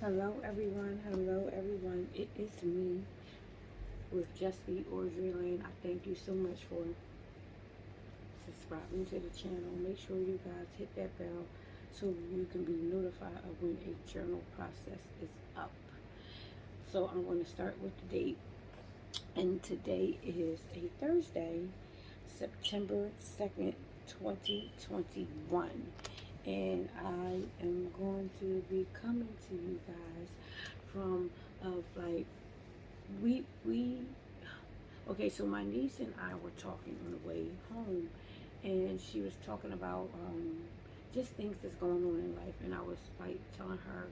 Hello everyone. It is me with Jessie Audrey Lane. I thank you so much for subscribing to the channel. Make sure you guys hit that bell so you can be notified of when a journal process is up. So I'm going to start with the date. And today is a Thursday, September 2nd, 2021. And I am going to be coming to you guys from of like we okay, so my niece and I were talking on the way home, and she was talking about just things that's going on in life, and I was like telling her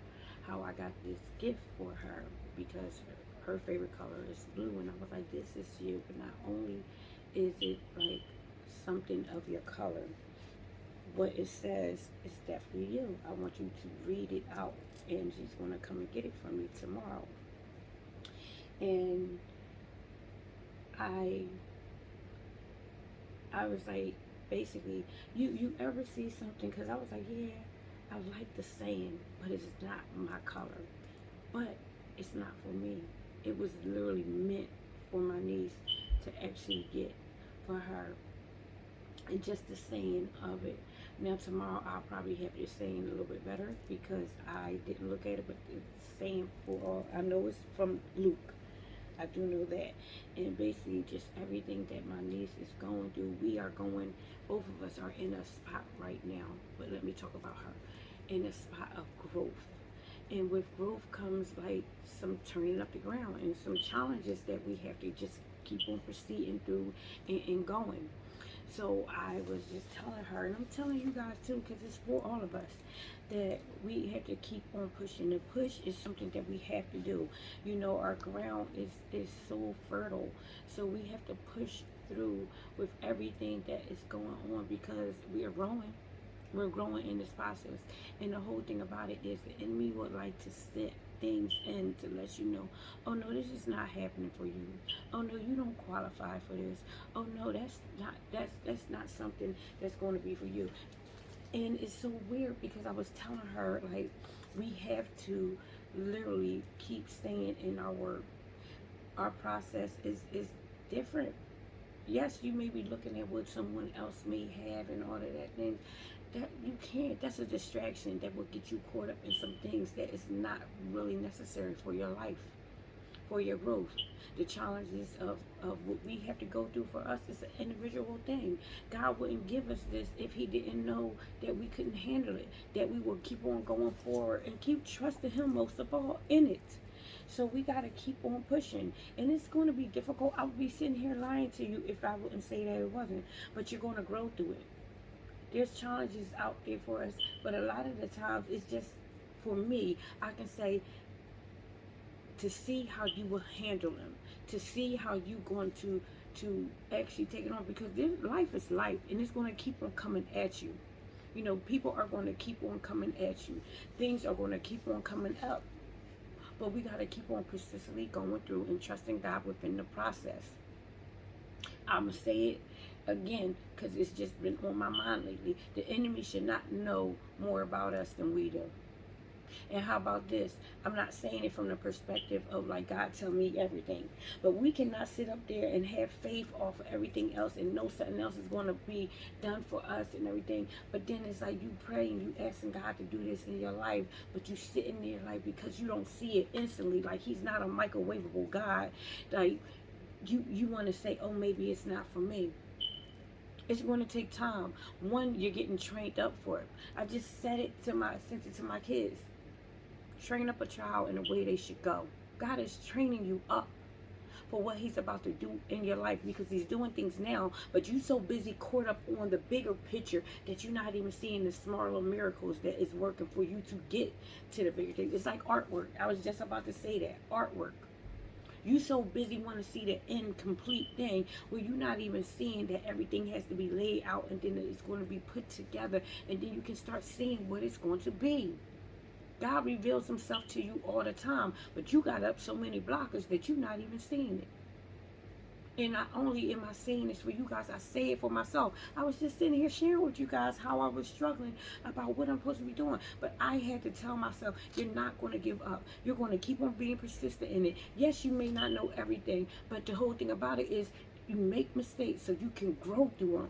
how I got this gift for her because her favorite color is blue, and I was like, this is you. But not only is it like something of your color, what it says is definitely you. I want you to read it out, and she's gonna come and get it from me tomorrow. And I I was like, basically, you ever see something? Because I was like, yeah, I like the saying, but it's not my color. But it's not for me. It was literally meant for my niece to actually get for her. And just the saying of it. Now tomorrow I'll probably have your saying a little bit better because I didn't look at it, but it's saying for all. I know it's from Luke. I do know that. And basically, just everything that my niece is going through, we are going, both of us are in a spot right now. But let me talk about her. In a spot of growth. And with growth comes like some turning up the ground and some challenges that we have to just keep on proceeding through and going. So I was just telling her, and I'm telling you guys too, because it's for all of us, that we have to keep on pushing. The push is something that we have to do. You know, our ground is so fertile, so we have to push through with everything that is going on because we are growing. We're growing in this process, and the whole thing about it is the enemy would like to set things in to let you know, oh no, this is not happening for you. Oh no, you don't qualify for this. Oh no, that's not something that's going to be for you. And it's so weird because I was telling her like we have to literally keep staying in our work. Our process is different. Yes, you may be looking at what someone else may have and all of that thing. That you can't. That's a distraction that will get you caught up in some things that is not really necessary for your life, for your growth. The challenges of what we have to go through for us is an individual thing. God wouldn't give us this if He didn't know that we couldn't handle it, that we will keep on going forward and keep trusting Him most of all in it. So we got to keep on pushing. And it's going to be difficult. I would be sitting here lying to you if I wouldn't say that it wasn't. But you're going to grow through it. There's challenges out there for us. But a lot of the times it's just, for me, I can say, to see how you will handle them, to see how you're going to actually take it on, because this life is life, and it's going to keep on coming at you. You know, people are going to keep on coming at you. Things are going to keep on coming up. But we got to keep on persistently going through and trusting God within the process. I'm going to say it again because it's just been on my mind lately. The enemy should not know more about us than we do. And how about this? I'm not saying it from the perspective of like God tell me everything. But we cannot sit up there and have faith off of everything else and know something else is going to be done for us and everything. But then it's like you pray and you asking God to do this in your life, but you sitting there like because you don't see it instantly. Like He's not a microwavable God. Like you want to say, oh, maybe it's not for me. It's going to take time. One, you're getting trained up for it. I just sent it to my kids. Train up a child in the way they should go. God is training you up for what He's about to do in your life, because He's doing things now, but you're so busy caught up on the bigger picture that you're not even seeing the smaller miracles that is working for you to get to the bigger thing. It's like artwork. I was just about to say that. Artwork. You so busy want to see the incomplete thing where you're not even seeing that everything has to be laid out and then it's going to be put together, and then you can start seeing what it's going to be. God reveals Himself to you all the time, but you got up so many blockers that you're not even seeing it. And not only am I saying this for you guys, I say it for myself. I was just sitting here sharing with you guys how I was struggling about what I'm supposed to be doing. But I had to tell myself, you're not going to give up. You're going to keep on being persistent in it. Yes, you may not know everything, but the whole thing about it is you make mistakes so you can grow through them.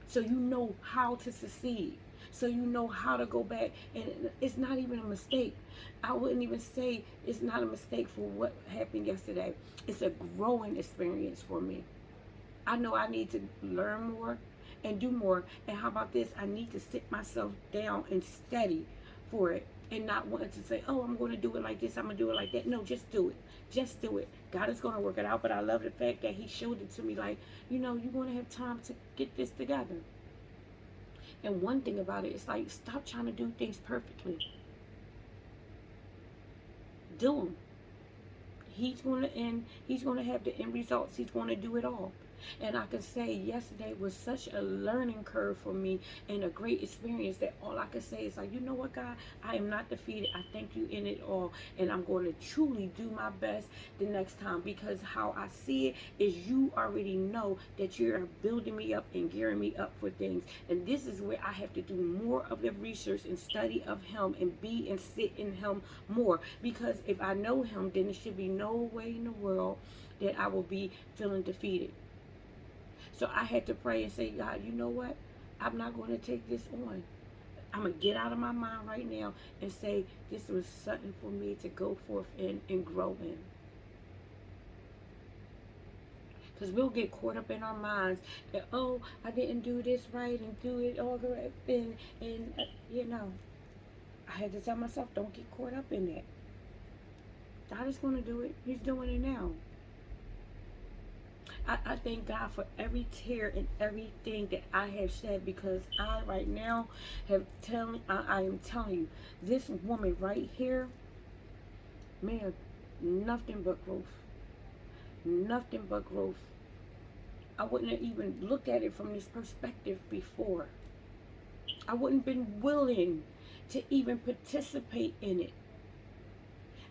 So you know how to succeed. So you know how to go back. And it's not even a mistake. I wouldn't even say it's not a mistake for what happened yesterday. It's a growing experience for me. I know I need to learn more and do more. And how about this? I need to sit myself down and study for it. And not wanting to say, oh, I'm going to do it like this, I'm going to do it like that. No, just do it. Just do it. God is going to work it out. But I love the fact that he showed it to me like, you're going to have time to get this together. And one thing about it, it's like, stop trying to do things perfectly. Do them. He's going to end. He's going to have the end results. He's going to do it all. And I can say yesterday was such a learning curve for me and a great experience that all I can say is like, you know what, God, I am not defeated. I thank you in it all. And I'm going to truly do my best the next time, because how I see it is you already know that you're building me up and gearing me up for things. And this is where I have to do more of the research and study of him and be and sit in him more. Because if I know him, then there should be no way in the world that I will be feeling defeated. So I had to pray and say, God, you know what? I'm not going to take this on. I'm going to get out of my mind right now and say this was something for me to go forth in and grow in. Because we'll get caught up in our minds that, oh, I didn't do this right and do it all the right. And I had to tell myself, don't get caught up in that. God is going to do it. He's doing it now. I thank God for every tear and everything that I have said, because I right now I am telling you, this woman right here, man, nothing but growth. Nothing but growth. I wouldn't have even looked at it from this perspective before. I wouldn't have been willing to even participate in it.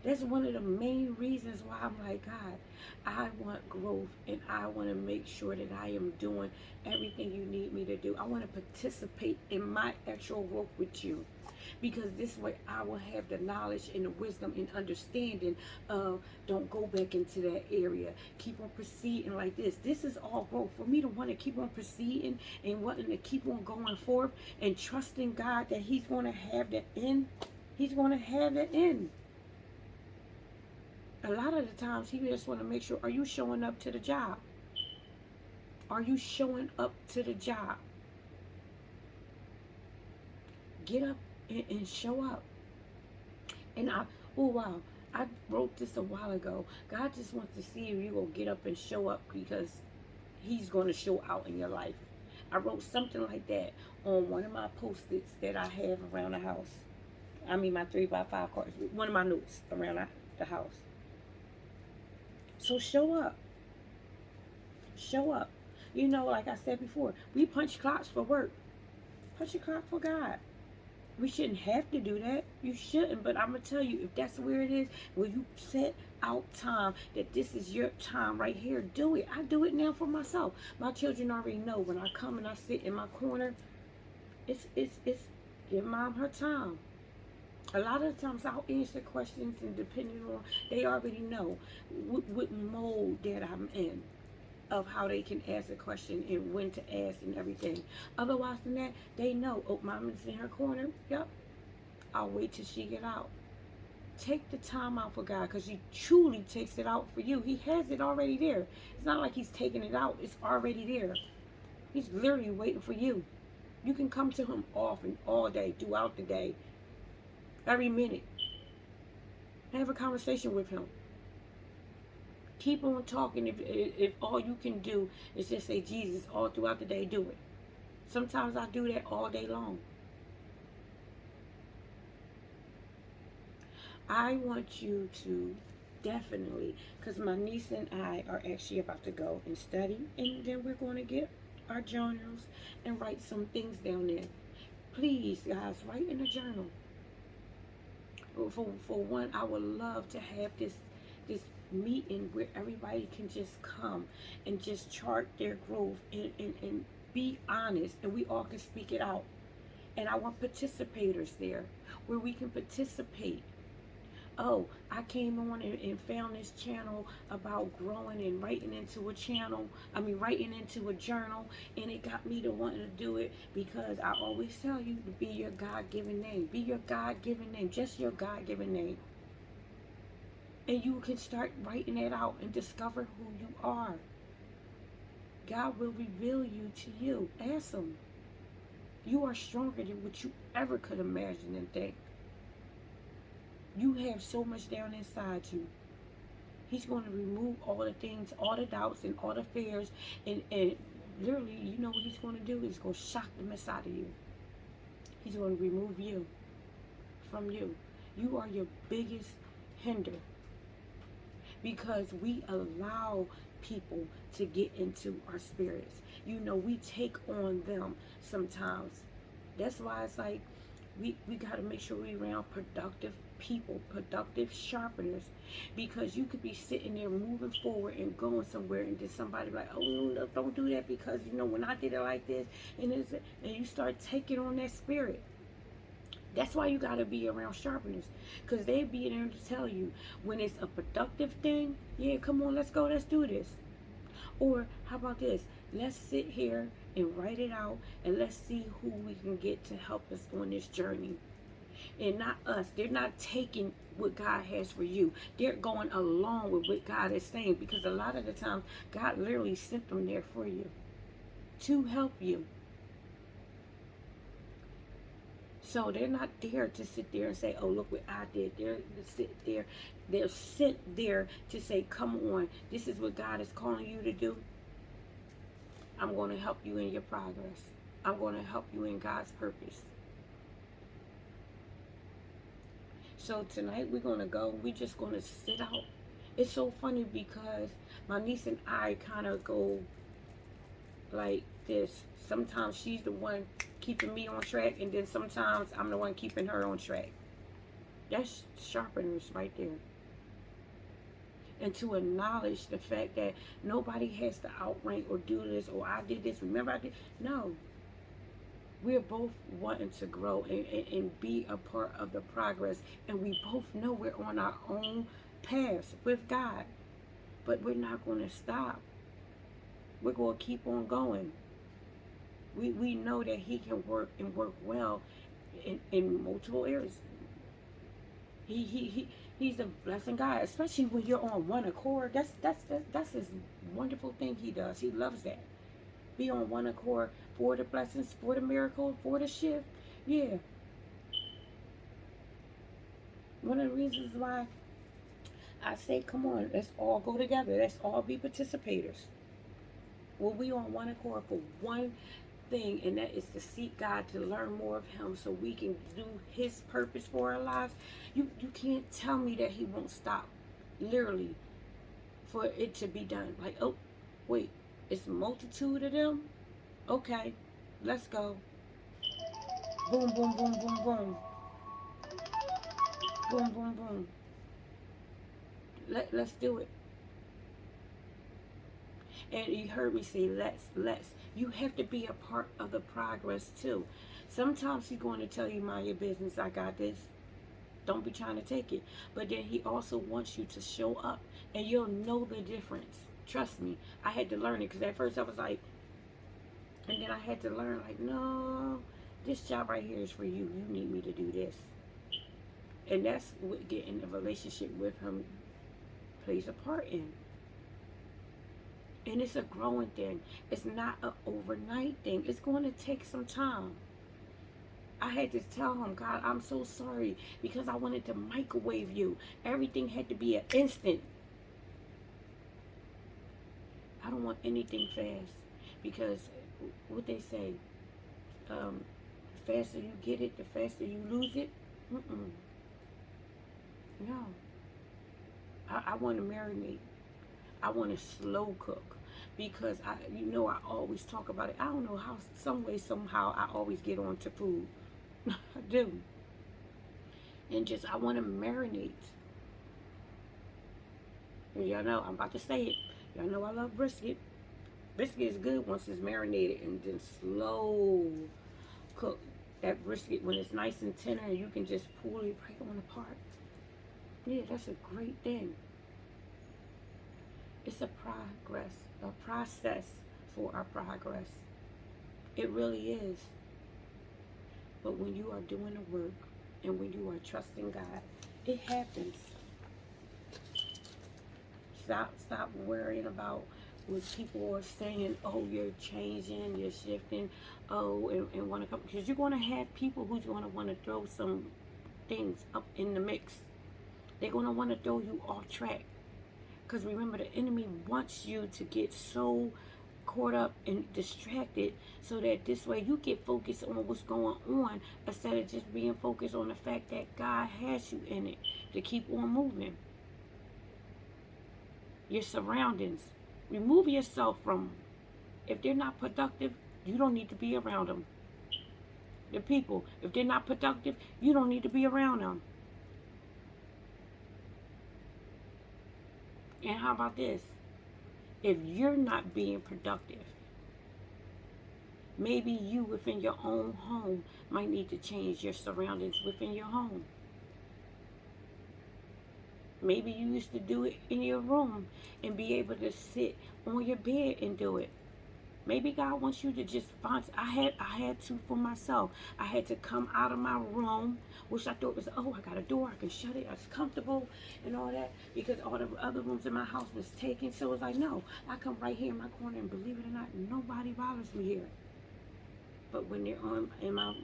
That's one of the main reasons why I'm like, God, I want growth, and I want to make sure that I am doing everything you need me to do. I want to participate in my actual growth with you, because this way I will have the knowledge and the wisdom and understanding of, don't go back into that area. Keep on proceeding like this. This is all growth. For me to want to keep on proceeding and wanting to keep on going forth and trusting God that he's going to have the end. He's going to have the end. A lot of the times he just want to make sure, are you showing up to the job? Are you showing up to the job? Get up and show up. And I wrote this a while ago. God just wants to see if you're going to get up and show up, because he's going to show out in your life. I wrote something like that on one of my Post-its that I have around the house. I mean, my 3x5 cards. One of my notes around the house. So show up. Show up. Like I said before, we punch clocks for work. Punch your clock for God. We shouldn't have to do that. You shouldn't. But I'm going to tell you, if that's where it is, where you set out time, that this is your time right here, do it. I do it now for myself. My children already know when I come and I sit in my corner, it's give Mom her time. A lot of times I'll answer questions, and depending on, they already know what mode that I'm in, of how they can ask a question and when to ask and everything. Otherwise than that, they know, oh, Mom is in her corner. Yep. I'll wait till she get out. Take the time out for God, because he truly takes it out for you. He has it already there. It's not like he's taking it out. It's already there. He's literally waiting for you. You can come to him often, all day, throughout the day, every minute. Have a conversation with him. Keep on talking. If all you can do is just say Jesus all throughout the day, do it. Sometimes I do that all day long. I want you to definitely, because my niece and I are actually about to go and study, and then we're going to get our journals and write some things down there. Please, guys, write in a journal. For one, I would love to have this meeting where everybody can just come and just chart their growth and be honest, and we all can speak it out. And I want participators there where we can participate. Oh, I came on and found this channel about growing and writing into a channel. I mean, writing into a journal. And it got me to wanting to do it because I always tell you to be your God-given name. Be your God-given name. Just your God-given name. And you can start writing it out and discover who you are. God will reveal you to you. Ask Him. You are stronger than what you ever could imagine and think. You have so much down inside you. He's going to remove all the things, all the doubts and all the fears. And literally, you know what He's going to do? He's going to shock the mess out of you. He's going to remove you from you. You are your biggest hinder. Because we allow people to get into our spirits. You know, we take on them sometimes. That's why it's like we got to make sure we're around productive people, productive sharpeners, because you could be sitting there moving forward and going somewhere, and then somebody like, oh no, don't do that, because you know when I did it like this, and you start taking on that spirit. That's why you got to be around sharpeners, because they be there to tell you when it's a productive thing. Yeah, come on, let's go, let's do this. Or how about this? Let's sit here and write it out, and let's see who we can get to help us on this journey. And not us. They're not taking what God has for you. They're going along with what God is saying, because a lot of the times God literally sent them there for you to help you. So they're not there to sit there and say, oh, look what I did. They're sent there to say, come on, this is what God is calling you to do. I'm going to help you in your progress. I'm going to help you in God's purpose. So tonight we're going to go. We're just going to sit out. It's so funny because my niece and I kind of go like this. Sometimes she's the one keeping me on track, and then sometimes I'm the one keeping her on track. That's sharpeners right there. And to acknowledge the fact that nobody has to outrank or do this, or I did this, remember I did. No. We're both wanting to grow and be a part of the progress. And we both know we're on our own paths with God. But we're not going to stop. We're going to keep on going. We know that He can work and work well in multiple areas. He's a blessing God, especially when you're on one accord. That's His wonderful thing He does. He loves that. Be on one accord for the blessings, for the miracle, for the shift. Yeah. One of the reasons why I say, come on, let's all go together. Let's all be participators. Well, we on one accord for one thing, and that is to seek God, to learn more of Him so we can do His purpose for our lives. You can't tell me that He won't stop, literally, for it to be done. Like, oh, wait, it's a multitude of them? Okay, let's go. Boom, boom, boom, boom, boom. Boom, boom, boom. Let's do it. And you heard me say let's. You have to be a part of the progress too. Sometimes He's going to tell you, mind your business, I got this. Don't be trying to take it. But then He also wants you to show up, and you'll know the difference. Trust me. I had to learn it, because at first I was like, and then I had to learn, like, no, this job right here is for you. You need me to do this. And that's what getting a relationship with Him plays a part in. And it's a growing thing. It's not an overnight thing. It's going to take some time. I had to tell Him, God, I'm so sorry, because I wanted to microwave you. Everything had to be an instant. I don't want anything fast, because what they say, the faster you get it, the faster you lose it. No. I want to marinate. I want to slow cook, because I always talk about it. I don't know how, some way, somehow, I always get on to food. I do. And I want to marinate. And y'all know, I'm about to say it. Y'all know I love brisket. Brisket is good once it's marinated and then slow cook that brisket when it's nice and tender and you can just pull it, break them apart. Yeah, that's a great thing. It's a process for our progress. It really is. But when you are doing the work and when you are trusting God, it happens. Stop worrying about what people are saying. Oh, you're changing, you're shifting. Oh, and want to come, because you're going to have people who's going to want to throw some things up in the mix. They're going to want to throw you off track. Because remember, the enemy wants you to get so caught up and distracted so that this way you get focused on what's going on instead of just being focused on the fact that God has you in it to keep on moving. Your surroundings. Remove yourself from them. If they're not productive, you don't need to be around them. The people, if they're not productive, you don't need to be around them. And how about this? If you're not being productive, maybe you within your own home might need to change your surroundings within your home. Maybe you used to do it in your room and be able to sit on your bed and do it. Maybe God wants you to just find. I had to for myself. I had to come out of my room, which I thought was, oh, I got a door, I can shut it, it's comfortable and all that, because all the other rooms in my house was taken. So it was like, no, I come right here in my corner, and believe it or not, nobody bothers me here. But when they're in my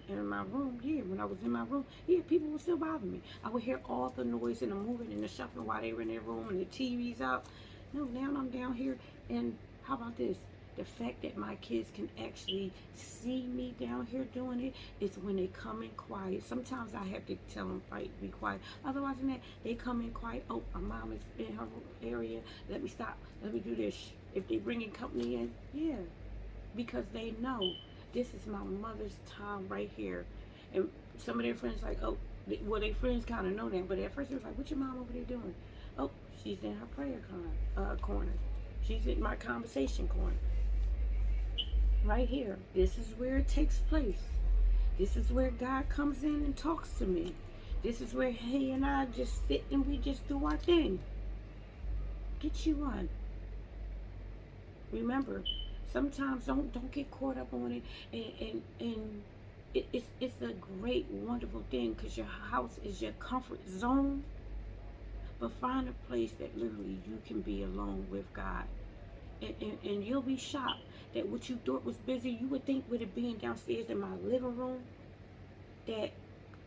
room, yeah, when I was in my room, yeah, people would still bother me. I would hear all the noise and the moving and the shuffling while they were in their room and the TV's out. No, now I'm down here, and how about this? The fact that my kids can actually see me down here doing it is when they come in quiet. Sometimes I have to tell them, fight, be quiet. Otherwise than that, they come in quiet. Oh, my mom is in her area. Let me stop. Let me do this. If they bringing company in, yeah, because they know this is my mother's time right here. And some of their friends like, oh, well, their friends kind of know that, but at first it was like, what your mom over there doing? Oh, she's in her prayer corner. She's in my conversation corner. Right here. This is where it takes place. This is where God comes in and talks to me. This is where he and I just sit and we just do our thing. Get you on. Remember, sometimes don't get caught up on it, and it's a great, wonderful thing because your house is your comfort zone. But find a place that literally you can be alone with God. And you'll be shocked that what you thought was busy, you would think with it being downstairs in my living room, that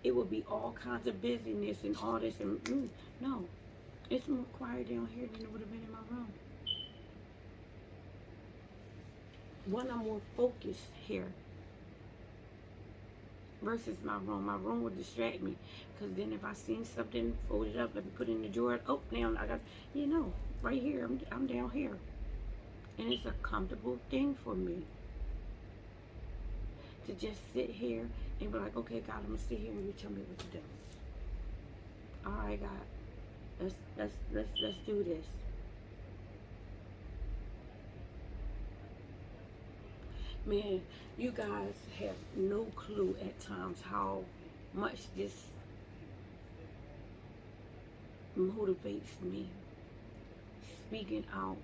it would be all kinds of busyness and all this. And no, it's more quiet down here than it would have been in my room. One, I'm more focused here versus my room. My room would distract me because then if I seen something folded up, let me put it in the drawer. Oh, now I got, right here, I'm down here. And it's a comfortable thing for me to just sit here and be like, okay, God, I'm gonna sit here and you tell me what to do. All right, God, let's do this. Man, you guys have no clue at times how much this motivates me. Speaking out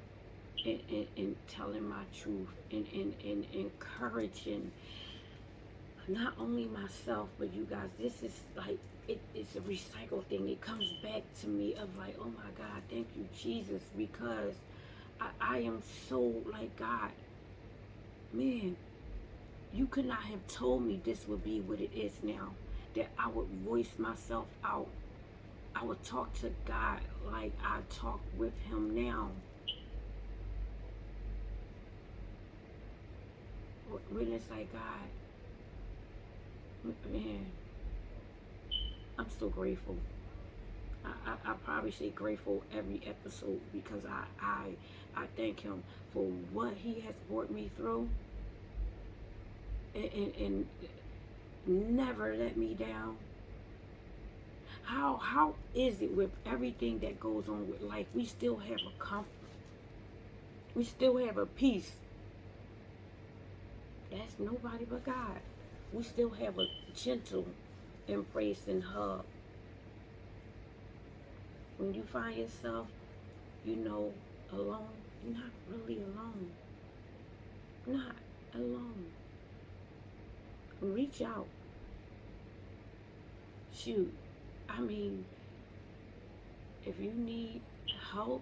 and telling my truth and encouraging not only myself but you guys. This is like it's a recycle thing. It comes back to me of like, oh my God, thank you Jesus, because I am so like, God, man, you could not have told me this would be what it is now, that I would voice myself out. I would talk to God like I talk with him now. When it's like, God, man, I'm so grateful. I probably say grateful every episode because I thank him for what he has brought me through and never let me down. How is it with everything that goes on with life? We still have a comfort. We still have a peace. That's nobody but God. We still have a gentle embrace and hug. When you find yourself, alone, you're not really alone. Not alone. Reach out. Shoot. I mean, if you need help,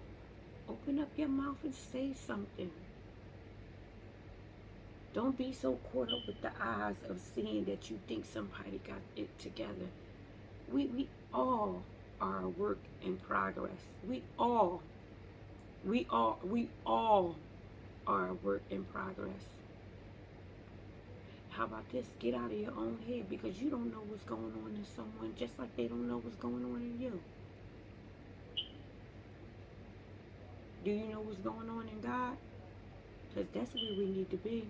open up your mouth and say something. Don't be so caught up with the eyes of seeing that you think somebody got it together. We all are a work in progress. We all are a work in progress. How about this? Get out of your own head, because you don't know what's going on in someone just like they don't know what's going on in you. Do you know what's going on in God? Because that's where we need to be.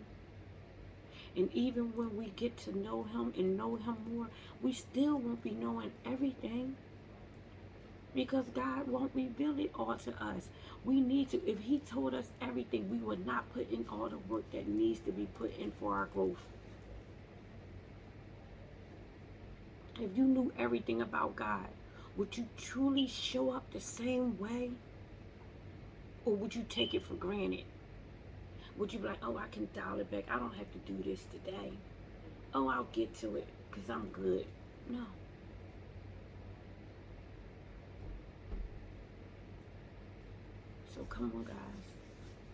And even when we get to know Him and know Him more, we still won't be knowing everything, because God won't reveal it all to us. We need to. If He told us everything, we would not put in all the work that needs to be put in for our growth. If you knew everything about God, would you truly show up the same way? Or would you take it for granted? Would you be like, oh, I can dial it back. I don't have to do this today. Oh, I'll get to it because I'm good. No. So come on, guys.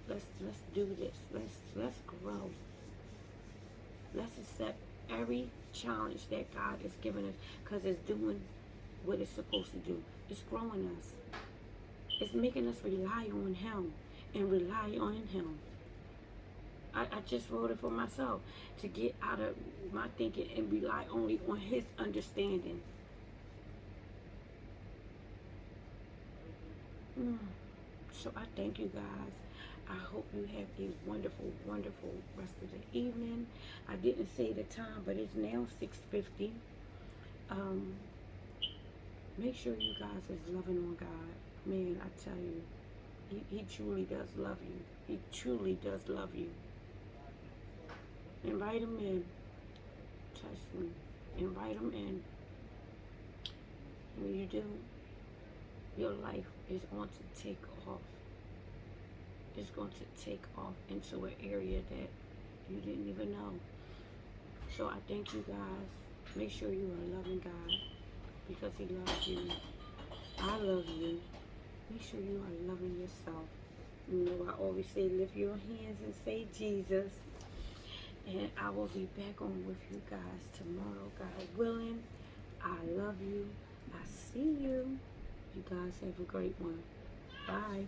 Let's do this. Let's grow. Let's accept every challenge that God has given us, because it's doing what it's supposed to do. It's growing us. It's making us rely on Him and rely on Him. I just wrote it for myself, to get out of my thinking and rely only on His understanding. So I thank you guys. I hope you have a wonderful, wonderful rest of the evening. I didn't say the time, but it's now 6:50. Make sure you guys is loving on God. Man, I tell you, He truly does love you. He truly does love you. Invite Him in. Trust me. Invite Him in. When you do, your life is going to take off. It's going to take off into an area that you didn't even know. So I thank you guys. Make sure you are loving God, because He loves you. I love you. Make sure you are loving yourself. You know, I always say, lift your hands and say Jesus. And I will be back on with you guys tomorrow, God willing. I love you. I see you. You guys have a great one. Bye.